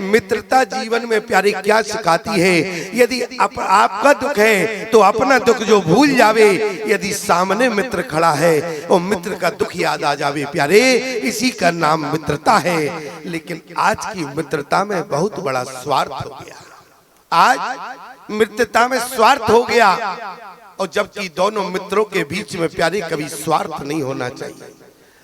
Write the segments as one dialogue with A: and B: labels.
A: मित्रता जीवन में प्यारे क्या सिखाती है। यदि आपका दुख है तो अपना दुख जो भूल जावे, यदि सामने मित्र खड़ा है और मित्र का दुख याद आ जावे प्यारे, इसी का नाम मित्रता है। लेकिन आज की मित्रता में बहुत बड़ा स्वार्थ हो गया। आज मित्रता में स्वार्थ हो गया, और जबकि दोनों मित्रों के बीच में प्यारे कभी स्वार्थ नहीं होना चाहिए।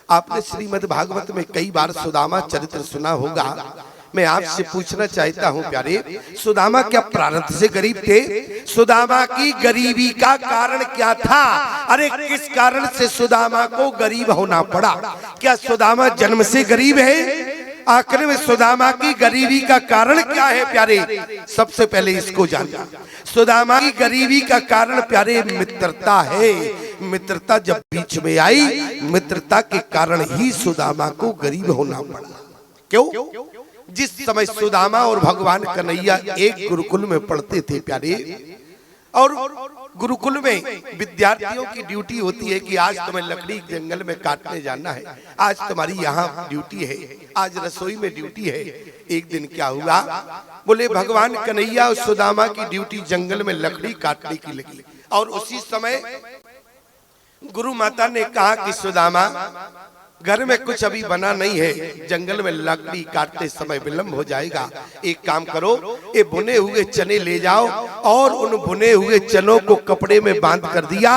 A: आपने श्रीमद् भागवत में कई बार सुदामा चरित्र सुना होगा। मैं आपसे पूछना चाहता हूं प्यारे, सुदामा क्या प्रारंभ से गरीब थे? सुदामा की गरीबी का कारण क्या था? अरे किस कारण से सुदामा को गरीब होना पड़ा? क्या सुदामा जन्म से गरीब है? आखिर में सुदामा की गरीबी का कारण क्या है प्यारे? सबसे पहले इसको जानना। सुदामा की गरीबी का कारण प्यारे मित्रता है। मित्रता जब बीच में आई, मित्रता के कारण ही सुदामा को गरीब होना पड़ा। क्यों? जिस समय सुदामा और भगवान कन्हैया एक गुरुकुल में पढ़ते थे प्यारे, और गुरुकुल में विद्यार्थियों की ड्यूटी होती है कि आज तुम्हें लकड़ी जंगल में काटने जाना है, आज तुम्हारी यहाँ ड्यूटी है, आज रसोई में ड्यूटी है। एक दिन क्या हुआ, बोले भगवान कन्हैया और सुदामा की ड्यूटी जंगल में लकड़ी काटने की लगी, और उसी समय गुरु माता ने कहा कि सुदामा घर में कुछ अभी बना नहीं है, जंगल में लकड़ी काटते समय विलंब हो जाएगा। एक काम करो, ये भुने हुए चने ले जाओ और उन भुने हुए चनों को कपड़े में बांध कर दिया।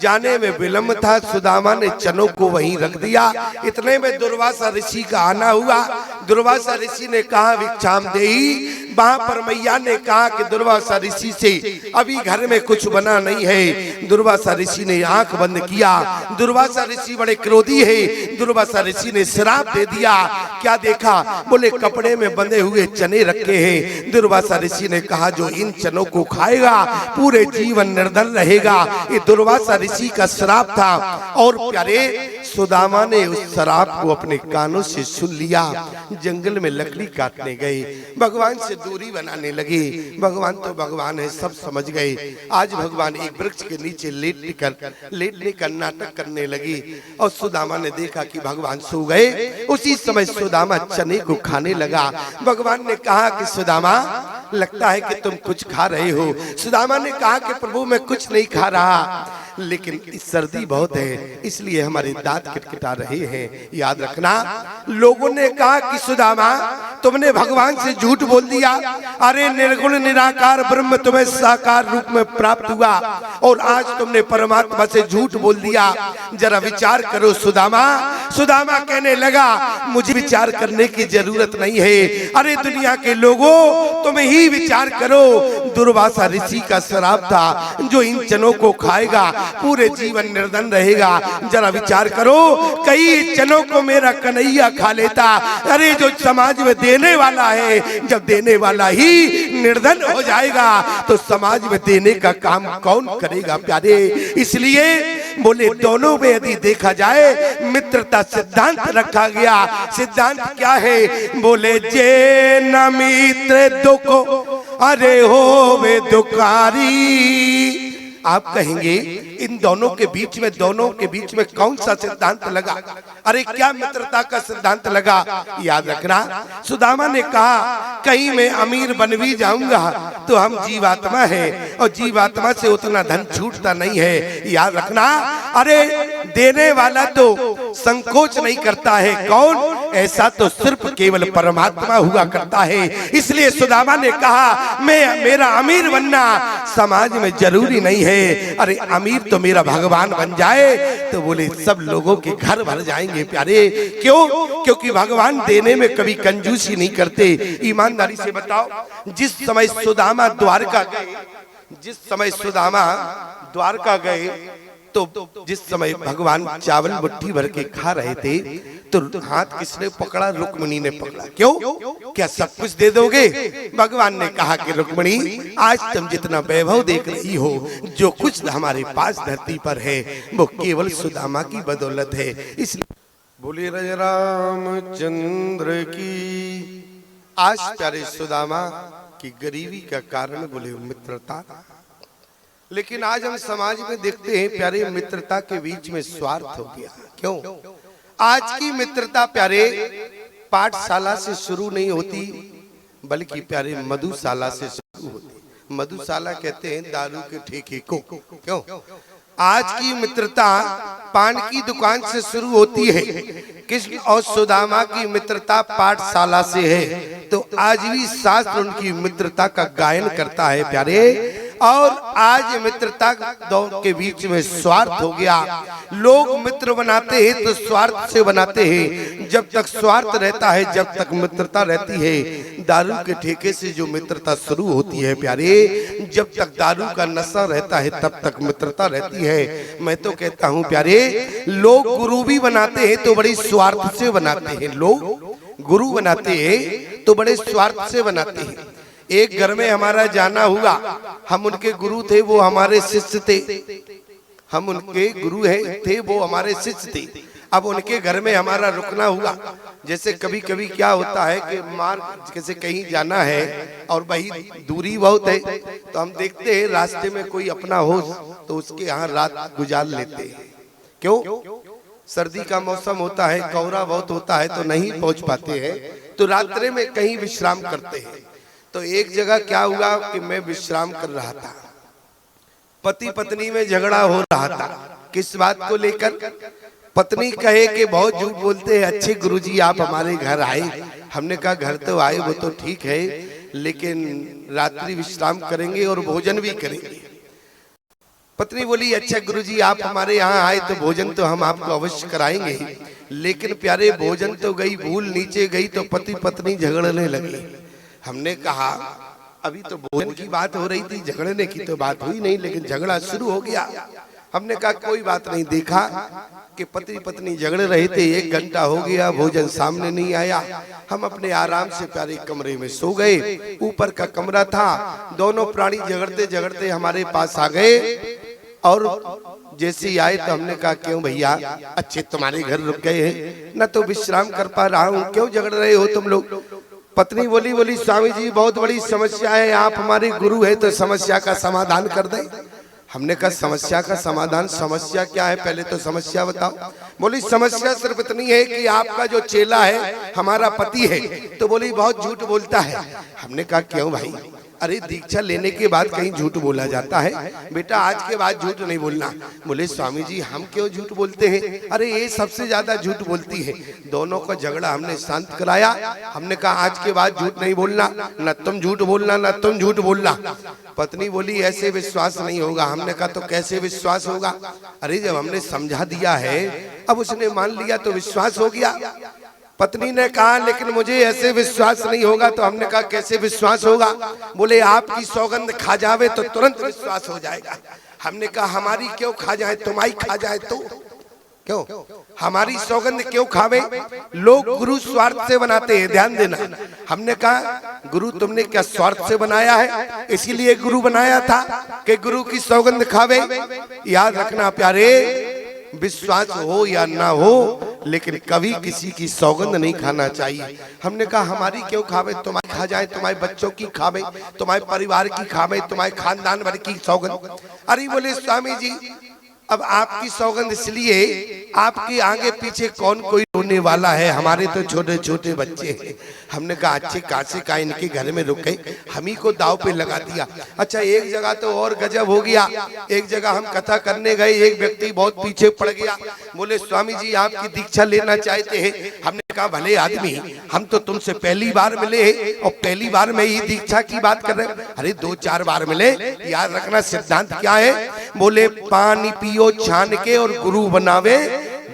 A: जाने में विलंब था, सुदामा ने चनों को वहीं रख दिया। इतने में दुर्वासा ऋषि का आना हुआ। दुर्वासा ऋषि ने कहा भिक्षाम देहि। वहां पर मैया ने कहा कि दुर्वासा ऋषि से अभी घर में कुछ बना नहीं है। दुर्वासा ऋषि ने आंख बंद किया। दुर्वासा ऋषि बड़े क्रोधी है। दुर्वासा ऋषि ने श्राप दे दिया। क्या देखा? बोले कपड़े में बंधे हुए चने रखे हैं। दुर्वासा ऋषि ने कहा जो इन चनों को खाएगा पूरे जीवन निर्धन रहेगा। ये दुर्वासा ऋषि का श्राप था। और प्यारे सुदामा ने उस श्राप को अपने कानों से सुन लिया। जंगल में लकड़ी काटने गए, भगवान से दूरी बनाने लगे। भगवान तो भगवान है, सब समझ गए। आज भगवान एक वृक्ष के नीचे लेटने का नाटक करने लगे, और सुदामा ने देखा कि भगवान सो गए। उसी समय सुदामा चने को खाने लगा। भगवान ने कहा कि सुदामा लगता है कि तुम कुछ खा रहे हो। सुदामा ने कहा कि प्रभु मैं कुछ नहीं खा रहा, लेकिन सर्दी बहुत है इसलिए हमारे दांत किटकिटा रहे हैं। याद रखना, लोगों ने कहा कि सुदामा तुमने भगवान से झूठ बोल दिया। अरे निर्गुण निराकार ब्रह्म तुम्हें साकार रूप में प्राप्त हुआ, और आज तुमने परमात्मा से झूठ बोल दिया। जरा विचार करो सुदामा। सुदामा कहने लगा मुझे विचार करने की जरूरत नहीं है। अरे दुनिया के लोगों तुम ही विचार करो। दुर्वासा ऋषि का श्राप था, जो इन चनों को खाएगा पूरे जीवन निर्धन रहेगा। जरा विचार करो, कई चनों को मेरा कन्हैया खा लेता। अरे जो समाज में देने वाला है, जब देने वाला ही निर्धन हो जाएगा तो समाज में देने का काम कौन करेगा प्यारे? इसलिए बोले दोनों में यदि देखा जाए मित्रता सिद्धांत रखा गया। सिद्धांत क्या है? बोले जे न मित्र दुख अरे हो वे दुकारी। आप कहेंगे इन दोनों के बीच में कौन सा सिद्धांत लगा? अरे क्या मित्रता का सिद्धांत लगा? याद रखना, सुदामा ने कहा कहीं मैं अमीर बन भी जाऊंगा तो हम जीवात्मा है, और जीवात्मा से उतना धन छूटता नहीं है। याद रखना, अरे देने वाला तो संकोच नहीं करता है। कौन? ऐसा तो सिर्फ केवल परमात्मा हुआ करता है। इसलिए सुदामा ने कहा मेरा अमीर बनना समाज में जरूरी नहीं है। अरे अमीर तो मेरा भगवान बन जाए तो बोले सब लोगों के घर भर जाएंगे प्यारे। क्यों? क्योंकि भगवान देने में कभी कंजूसी नहीं करते। ईमानदारी से बताओ, जिस समय सुदामा द्वारका गए तो जिस समय भगवान चावल मुट्ठी भर के खा रहे थे तो हाथ किसने पकड़ा? रुक्मिणी ने पकड़ा। क्यों? क्या सब कुछ दे दोगे? भगवान ने कहा कि रुक्मिणी आज तुम जितना वैभव देख रही हो, जो कुछ हमारे पास धरती पर है वो केवल सुदामा की बदौलत है। इसलिए बोले रामचंद्र की। आज प्यारे सुदामा की गरीबी का कारण बोले मित्रता। लेकिन आज हम समाज में देखते हैं प्यारे मित्रता के बीच में स्वार्थ हो गया। क्यों? आज की मित्रता प्यारे पाठशाला से शुरू नहीं होती, बल्कि प्यारे मधुशाला से शुरू होती है। मधुशाला कहते हैं दारू के ठेके को। क्यों? आज की मित्रता पान की दुकान से शुरू होती है, कृष्ण और सुदामा की मित्रता पाठशाला से है, तो आज भी शास्त्र उनकी मित्रता का गायन करता है प्यारे। और आज मित्रता दो के बीच में स्वार्थ हो गया। लोग मित्र बनाते हैं तो स्वार्थ से बनाते हैं। जब तक स्वार्थ रहता है, जब तक मित्रता रहती है। दारू के ठेके से जो मित्रता शुरू होती है प्यारे, जब तक दारू का नशा रहता है तब तक मित्रता रहती है। मैं तो कहता हूँ प्यारे, लोग गुरु भी बनाते हैं तो बड़ी स्वार्थ से बनाते हैं। लोग गुरु बनाते हैं तो बड़े स्वार्थ से बनाते हैं। एक घर में हमारा जाना हुआ, हम उनके गुरु थे, वो हमारे शिष्य थे। हम उनके गुरु थे, वो हमारे शिष्य थे। अब उनके घर में हमारा रुकना हुआ। जैसे कभी कभी क्या होता है कि मार्ग कैसे कहीं जाना है और वही दूरी बहुत है, तो हम देखते हैं रास्ते में कोई अपना हो तो उसके यहाँ रात गुजार लेते हैं। क्यों? सर्दी का मौसम होता है, कोहरा बहुत होता है, तो नहीं पहुंच पाते हैं, तो रात्रि में कहीं विश्राम करते हैं। तो एक जगह क्या हुआ कि मैं विश्राम कर रहा था, पति पत्नी में झगड़ा हो रहा था। किस बात को लेकर? पत्नी कहे कि बहुत झूठ बोलते हैं, अच्छे गुरुजी आप हमारे घर आए। हमने कहा घर तो आए, वो तो ठीक है, लेकिन रात्रि विश्राम करेंगे और भोजन भी करेंगे। पत्नी बोली अच्छा गुरुजी आप हमारे यहाँ आए तो भोजन तो हम आपको अवश्य कराएंगे। लेकिन प्यारे भोजन तो गई भूल, नीचे गई तो पति पत्नी झगड़ने लगे। हमने कहा अभी तो भोजन की बात हो रही थी, झगड़ने की तो बात हुई नहीं, लेकिन झगड़ा शुरू हो गया। हमने कहा कोई बात नहीं। देखा कि पति पत्नी झगड़ रहे थे, 1 घंटा हो गया, भोजन सामने नहीं आया। हम अपने आराम से प्यारे कमरे में सो गए। ऊपर का कमरा था, दोनों प्राणी झगड़ते झगड़ते हमारे पास आ गए और जैसे ही आए तो हमने कहा क्यों भैया, अच्छे तुम्हारे घर रुक गए हैं न, तो विश्राम कर पा रहा हूँ, क्यों झगड़ रहे हो तुम लोग? पत्नी बोली स्वामी जी बहुत बड़ी समस्या है, आप हमारे गुरु है तो समस्या का समाधान कर दें। हमने कहा समस्या का समाधान? समस्या क्या है पहले तो समस्या बताओ। बोली समस्या सिर्फ इतनी है कि आपका जो चेला है हमारा पति है, तो बोली बहुत झूठ बोलता है। हमने कहा क्यों भाई? अरे दीक्षा लेने के बाद कहीं झूठ बोला जाता है? बेटा आज के बाद झूठ नहीं बोलना। बोले स्वामी जी हम क्यों झूठ बोलते हैं? अरे ये सबसे ज्यादा झूठ बोलती है। दोनों का झगड़ा हमने शांत कराया। हमने कहा आज के बाद झूठ नहीं बोलना, न तुम झूठ बोलना न तुम झूठ बोलना। पत्नी बोली ऐसे विश्वास नहीं होगा। हमने कहा तो कैसे विश्वास होगा? अरे जब हमने समझा दिया है, अब उसने मान लिया तो विश्वास हो गया। पत्नी ने कहा लेकिन मुझे ऐसे विश्वास नहीं होगा। तो हमने कहा कैसे विश्वास होगा? बोले आपकी सौगंध खा जावे तो तुरंत विश्वास हो जाएगा। हमने कहा हमारी क्यों खा जाए, तुम्हारी खा जाए तो? क्यों हमारी सौगंध क्यों खावे? लोग गुरु स्वार्थ से बनाते हैं, ध्यान देना। हमने कहा गुरु तुमने क्या स्वार्थ से बनाया है? इसीलिए गुरु बनाया था कि गुरु की सौगंध खावे। याद रखना प्यारे, विश्वास हो या ना हो, लेकिन कभी किसी की सौगंध नहीं खाना चाहिए। हमने कहा हमारी क्यों खावे? तुम्हारी खा जाए, तुम्हारे बच्चों की खावे, तुम्हारे परिवार की खावे, तुम्हारे खानदान भर की सौगंध। अरे बोले स्वामी जी अब आपकी सौगंध इसलिए, आपके आगे पीछे कौन कोई रोने वाला है? हमारे तो छोटे छोटे बच्चे हैं। हमने कहा अच्छे कासे का इनके घर में रुक गए, हम ही को दाव पे लगा दिया। अच्छा एक जगह तो और गजब हो गया। एक जगह हम कथा करने गए, एक व्यक्ति बहुत पीछे पड़ गया। बोले स्वामी जी आपकी दीक्षा लेना चाहते हैं। हमने कहा भले आदमी, हम तो तुमसे पहली बार मिले हैं और पहली बार में ही दीक्षा की बात कर रहे हैं। अरे 2-4 बार मिले। याद रखना सिद्धांत क्या है? बोले पानी पियो छान के और गुरु बनावे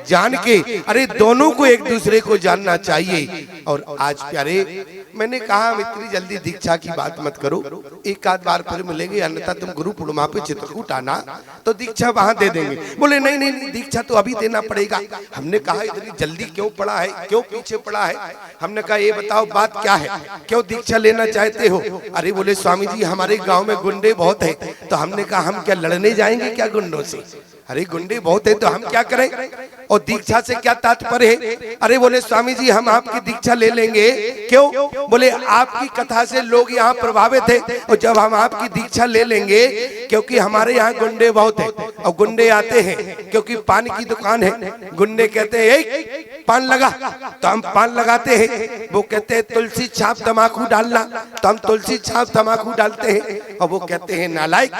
A: जान के। अरे दोनों को एक दूसरे को जानना चाहिए। और आज प्यारे मैंने कहा इतनी जल्दी दीक्षा की बात मत करो, एक आध बार फिर मिलेंगे, अन्यथा तुम गुरु पूर्णिमा पे चित्रकूट आना तो दीक्षा वहां दे देंगे। बोले नहीं नहीं दीक्षा तो अभी देना पड़ेगा। हमने कहा इतनी जल्दी क्यों पड़ा है, क्यों पीछे पड़ा है? हमने कहा ये बताओ बात क्या है, क्यों दीक्षा लेना चाहते हो? अरे बोले स्वामी जी हमारे गाँव में गुंडे बहुत है। तो हमने कहा हम क्या लड़ने जाएंगे क्या गुंडों से? अरे गुंडे बहुत है तो हम क्या करें? और दीक्षा से क्या तात्पर्य है? अरे बोले स्वामी जी हम आपकी दीक्षा ले लेंगे। क्यों? बोले आपकी कथा से लोग यहाँ प्रभावित है और जब हम आपकी दीक्षा ले लेंगे, क्योंकि हमारे यहाँ गुंडे बहुत है और गुंडे आते हैं क्योंकि पान की दुकान है। गुंडे कहते हैं पान लगा, तो हम पान लगाते हैं। वो कहते हैं तुलसी छाप तमाकू डालना, तो हम तुलसी छाप तमाकू डालते हैं। और वो कहते हैं नालायक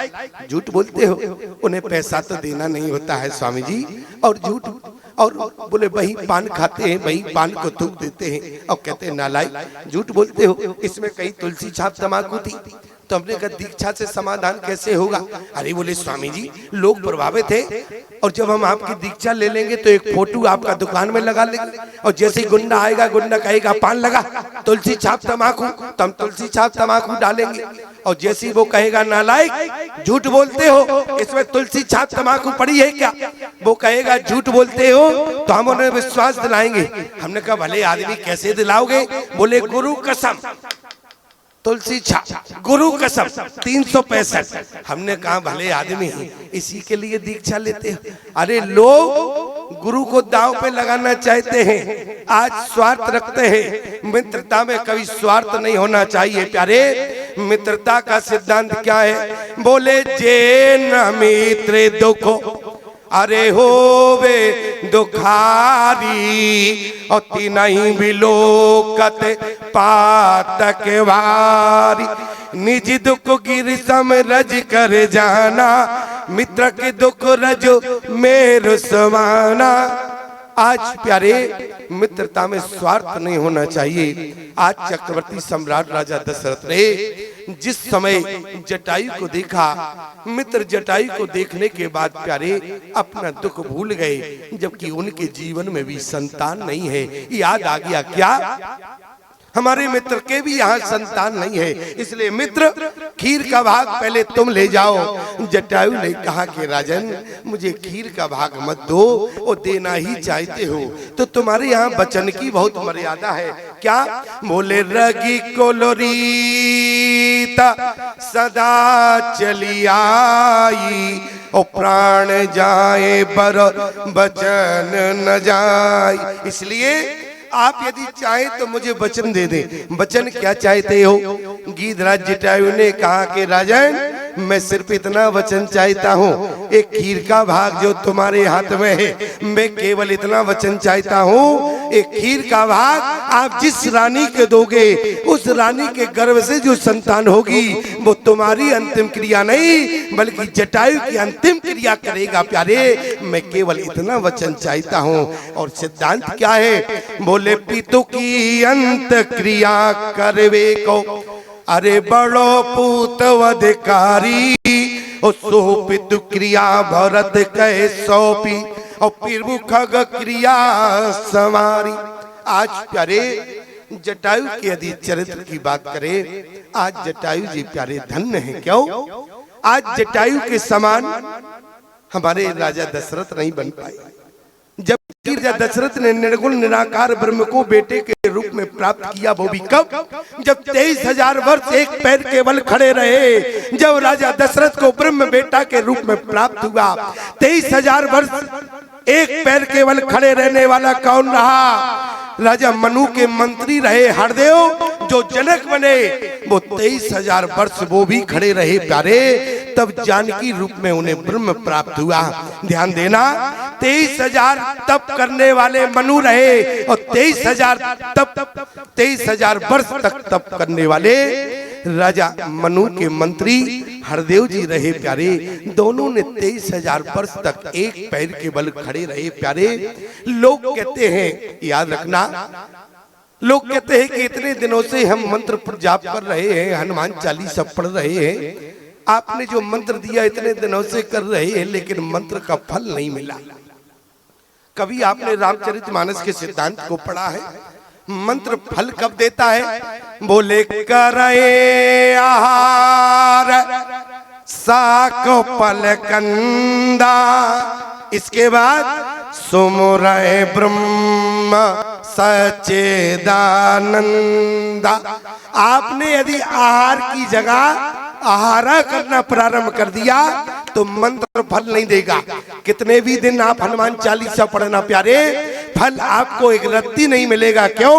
A: झूठ बोलते हो, उन्हें पैसा तो देना नहीं होता है स्वामी जी, और झूठ। और बोले वही पान खाते हैं, वही पान को थूक देते हैं और कहते हैं नालायक झूठ बोलते हो, इसमें कहीं तुलसी छाप तमाकू थी। तो हमने कहा दीक्षा से समाधान कैसे होगा? अरे बोले स्वामी जी लोग प्रभावित है और जब हम आपकी दीक्षा ले लेंगे तो एक फोटो आपका दुकान में लगा लेंगे और जैसे ही गुंडा आएगा, गुंडा कहेगा पान लगा, तुलसी छाप तमाकू, तो हम तुलसी छाप तमाकू डालेंगे। और जैसे ही वो कहेगा नालायक झूठ बोलते हो, इसमें तुलसी छाप तमाकू पड़ी है क्या? वो कहेगा झूठ बोलते हो, तो हम उन्हें विश्वास दिलाएंगे। हमने कहा भले आदमी कैसे दिलाओगे? बोले गुरु कसम तुलसी छाप, गुरु कसम 365। हमने कहा भले आदमी इसी के लिए दीक्षा लेते हैं। अरे लोग गुरु को दांव पे लगाना चाहते हैं, आज स्वार्थ रखते हैं। मित्रता में कभी स्वार्थ नहीं होना चाहिए प्यारे। मित्रता का सिद्धांत क्या है? बोले जे न मित्र दुखो अरे होवे दुखारी अति नहीं बिलोकत पातक वारी। निज दुख गिर सम रज कर जाना, मित्र के दुख रज मेरु समाना। आज प्यारे मित्रता में स्वार्थ नहीं होना चाहिए। आज चक्रवर्ती सम्राट राजा दशरथ ने जिस समय जटायु को देखा, मित्र जटायु को देखने के बाद प्यारे अपना दुख भूल गए, जबकि उनके जीवन में भी संतान नहीं है। याद आ गया क्या हमारे मित्र के भी यहाँ संतान नहीं है, इसलिए मित्र खीर का भाग पहले तुम ले जाओ। जटायु ने कहा कि राजन मुझे खीर का भाग मत दो, वो देना ही चाहते हो तो तुम्हारे यहाँ वचन की बहुत मर्यादा है। क्या? बोले रगी कोलोरीता सदा चली आई, और प्राण जाए पर वचन न जाए। इसलिए आप यदि चाहे तो मुझे वचन दे दें। वचन क्या चाहते हो? गीधराज जटायु ने कहा कि राजन मैं सिर्फ इतना वचन चाहता हूँ, एक खीर का भाग जो तुम्हारे हाथ में है, मैं केवल इतना वचन चाहता हूँ, एक खीर का भाग आप जिस रानी के दोगे, उस रानी के गर्भ से जो संतान होगी वो तुम्हारी अंतिम क्रिया नहीं बल्कि जटायु की अंतिम क्रिया करेगा। प्यारे मैं केवल इतना वचन चाहता हूँ। और सिद्धांत क्या है? बोले पितु की अंत क्रिया करवे को अरे बड़ो पूत अधिकारी, सो पितु क्रिया भरत कहे सौंपी, और फिर खग क्रिया सवारी। आज प्यारे जटायु के यदि चरित्र की बात करें, आज जटायु जी प्यारे धन्य हैं। क्यों? आज जटायु के समान हमारे राजा दशरथ नहीं बन पाए। जब राजा दशरथ ने निर्गुण निराकार ब्रह्म को बेटे के रूप में प्राप्त किया, वो भी कब? जब 23,000 वर्ष एक पैर केवल खड़े रहे। जब राजा दशरथ को ब्रह्म बेटा के रूप में प्राप्त हुआ, 23,000 वर्ष एक पैर केवल खड़े रहने वाला कौन रहा? राजा मनु के मंत्री रहे हरदेव, जो जनक बने, वो 23,000 वर्ष वो भी खड़े रहे प्यारे। तब जानकी रूप में उन्हें ब्रह्म प्राप्त हुआ। ध्यान देना, 23,000 तप करने वाले मनु रहे और 23,000 वर्ष तक तप करने वाले राजा मनु के मंत्री हरदेव जी रहे प्यारे। दोनों ने 23,000 वर्ष तक एक पैर के बल खड़े रहे प्यारे। लोग कहते हैं, याद रखना, लोग कहते हैं कि इतने दिनों से हम मंत्र पर जाप कर रहे हैं, हनुमान चालीसा पढ़ रहे हैं, आपने जो मंत्र दिया इतने दिनों से कर रहे हैं, लेकिन मंत्र का फल नहीं मिला। कभी आपने रामचरितमानस के सिद्धांत को पढ़ा है? मंत्र फल कब देता है? बोले करे आहार साक पलकंदा, इसके बाद सुमुरय ब्रह्म सच्चिदानंदा। आपने यदि आहार की जगह आहारा करना प्रारंभ कर दिया तो मंत्र फल नहीं देगा। कितने भी दिन आप हनुमान चालीसा पढ़ना प्यारे, फल आपको एक रत्ती नहीं मिलेगा। क्यों?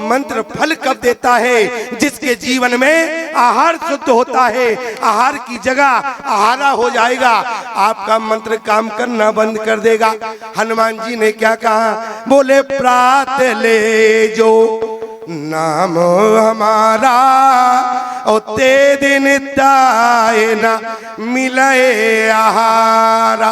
A: मंत्र फल कब देता है? जिसके जीवन में आहार शुद्ध होता है, आहार की जगह आहारा हो जाएगा, आपका मंत्र काम करना बंद कर देगा। हनुमान जी ने क्या कहा? बोले प्रात ले जो नाम हमारा और ते दिन ताए ना मिले आहारा।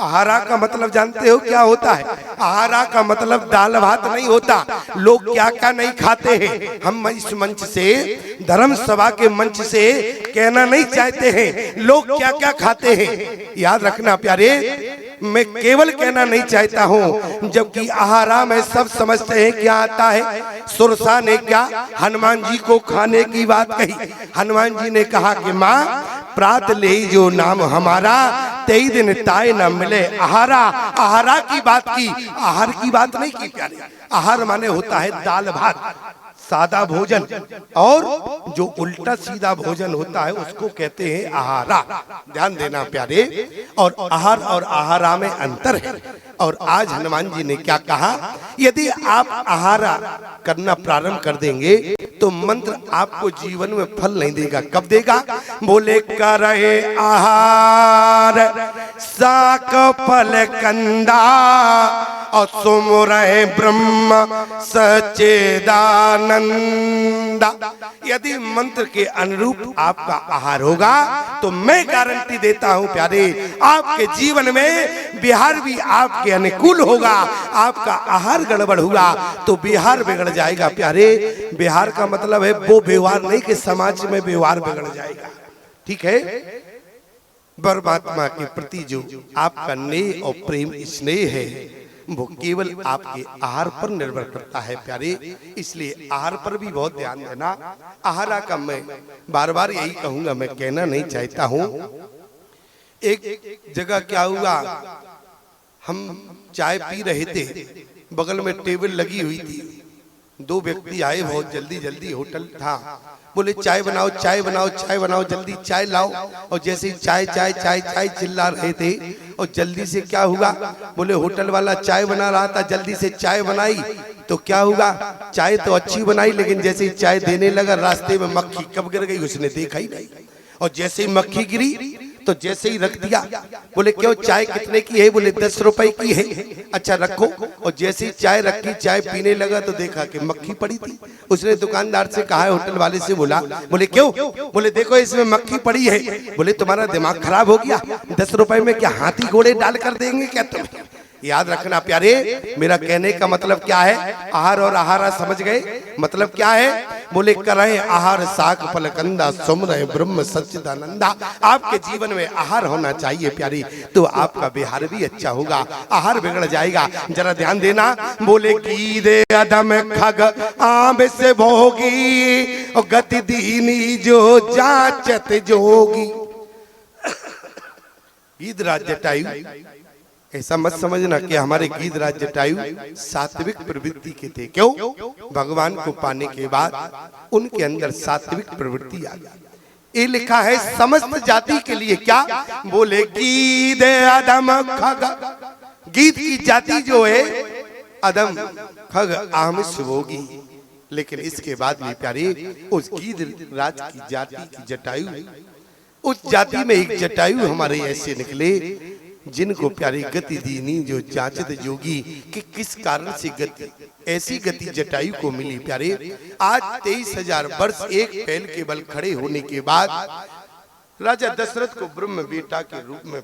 A: आहारा का मतलब जानते हो क्या होता है? आहारा का मतलब दाल भात नहीं होता। लोग क्या क्या नहीं खाते हैं, हम इस मंच से, धर्म सभा के मंच से कहना नहीं चाहते हैं लोग क्या क्या खाते हैं। याद रखना प्यारे, मैं केवल कहना नहीं चाहता हूँ, जबकि आहारा में सब समझते हैं क्या आता है। सुरसा ने क्या हनुमान जी को खाने की बात कही। हनुमान जी ने कहा कि माँ प्रात ले जो नाम हमारा, 23 दिन ताए न मिले आहारा। आहारा की बात की, आहार की बात नहीं की प्यारे। आहार माने होता है दाल भात, सादा भोजन, और जो उल्टा सीधा भोजन होता है उसको कहते हैं आहारा। ध्यान देना प्यारे, और आहार और आहारा में अंतर है। और आज हनुमान जी ने क्या कहा? यदि आप आहारा करना प्रारंभ कर देंगे तो मंत्र आपको जीवन में फल नहीं देगा। कब देगा? बोले करे आहार साक फल कंदा और सुमुरहे ब्रह्म सच्चिदानंदा। यदि मंत्र के अनुरूप आपका आहार होगा तो मैं गारंटी देता हूं प्यारे, आपके जीवन में बिहार भी आपके अनुकूल होगा। आपका आहार गड़बड़ हुआ तो बिहार बिगड़ जाएगा प्यारे। बिहार का मतलब है वो व्यवहार नहीं कि समाज में व्यवहार बिगड़ जाएगा। ठीक है? परमात्मा के प्रति जो आपका नेह और प्रेम स्नेह है वो केवल आपके आहार पर निर्भर करता है प्यारे। इसलिए आहार पर भी बहुत ध्यान देना। आहारा का मैं बार बार यही कहूंगा, मैं कहना नहीं चाहता हूं। एक जगह क्या हुआ, हम चाय पी रहे थे, बगल में टेबल लगी हुई थी। दो व्यक्ति आए, बहुत जल्दी जल्दी होटल था, बोले चाय बनाओ चाय बनाओ चाय बनाओ, जल्दी चाय लाओ। और जैसे ही चाय चाय चाय चाय चिल्ला रहे थे और जल्दी से क्या हुआ, बोले होटल वाला चाय बना रहा था, जल्दी से चाय बनाई तो क्या हुआ, चाय तो अच्छी बनाई लेकिन जैसे ही चाय देने लगा रास्ते में मक्खी कब गिर गई उसने देखा ही नहीं। और जैसे ही मक्खी गिरी तो जैसे ही रख दिया, बोले क्यों चाय कितने की है? बोले 10 रुपए की है। अच्छा रखो। और जैसे ही चाय रखी, चाय पीने लगा तो देखा कि मक्खी पड़ी थी। उसने दुकानदार से कहा, होटल वाले से बोला, बोले क्यों? बोले देखो इसमें मक्खी पड़ी है। बोले तुम्हारा दिमाग खराब हो गया, 10 रुपए में क्या हाथी घोड़े डाल कर देंगे क्या तुम? याद रखना प्यारे, मेरा कहने का मतलब क्या है? आहार और आहारा समझ गए? मतलब क्या है? बोले करें आहार साक फल कंदा सुमरहे ब्रह्म सच्चिदानंदा। आपके जीवन में आहार होना चाहिए प्यारी, तो आपका बिहार भी अच्छा होगा। आहार बिगड़ जाएगा, जरा ध्यान देना। बोले की दे अदम खग आम से भोगी और गति दीनी जो जाचत जोगी। गीधराज जटायु, ऐसा मत समझना कि हमारे गीधराज जटायु सात्विक प्रवृत्ति के थे। क्यों? भगवान को पाने के बाद उनके अंदर सात्विक प्रवृत्ति आ गई। ये लिखा है समस्त जाति के लिए। क्या? बोले गीध अदम खग। गीध की जाति जो है अदम खग आमिष होगी, लेकिन इसके बाद भी प्यारे उस गीधराज की जाति की जटायु, उस जाति में एक जटायु हमारे ऐसे निकले जिनको प्यारी गति दीनी जो जाचत जोगी, कि किस कारण से गति, ऐसी गति जटायु को मिली प्यारे। आज 23,000 वर्ष एक पैर के बल खड़े होने के बाद राजा दशरथ को ब्रह्म बेटा के रूप में